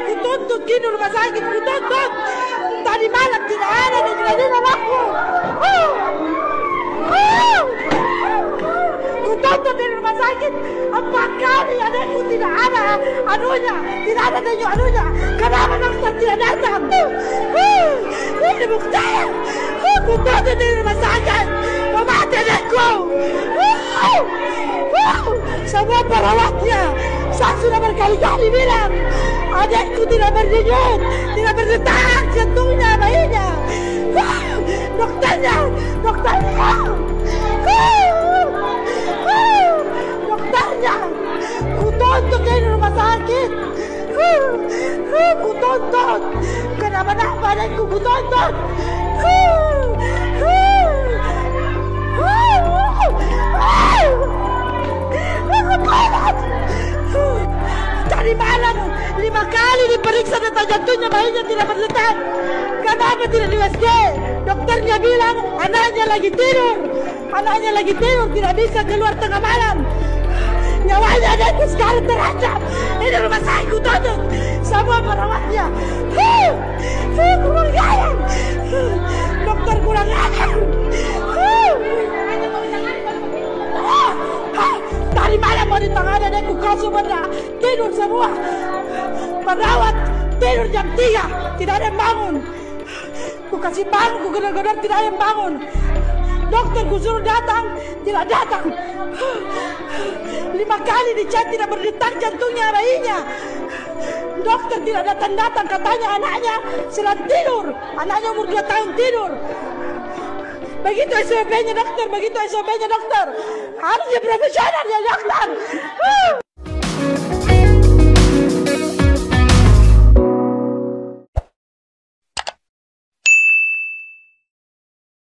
Kutuntut gini rumah sakit, kutuntut. Tadi malam tidak ada dan tidak laku. Kutuntut di rumah sakit 4 kali adekku tidak ada anunya, tidak ada denyut anunya. Kenapa dokter tidak datang? Ini buktinya. Kutuntut di rumah sakit, mati adekku. Semua perawatnya, saya sudah berkali-kali bilang adekku tidak berdenyut, tidak berdetak jantungnya, bayinya. Dokternya, dokternya, kutuntut di rumah sakit, kutuntut. Kenapa adekku kutuntut? Tadi malam 5 kali diperiksa detak jantungnya, bayinya tidak berdetak. Kenapa tidak di USG? Dokternya bilang anaknya lagi tidur, tidak bisa keluar tengah malam. Nyawanya adekku sekarang terancam. Ini rumah sakit kutuntut. Semua perawatnya kurang ajar. Dokter kurang ajar. Tadi malam mau ditangani adekku kasih benda, tidur semua. Perawat tidur jam 3, tidak ada yang bangun. Ku kasih bangun, ku gedor-gedor, tidak ada yang bangun. Dokter ku suruh datang, tidak datang. 5 kali dicek tidak berdetak jantungnya bayinya. Dokter tidak datang-datang, katanya anaknya sedang tidur. Anaknya umur 2 tahun tidur. Begitu SOP-nya dokter, begitu SOP-nya dokter. Harusnya profesional ya dokter.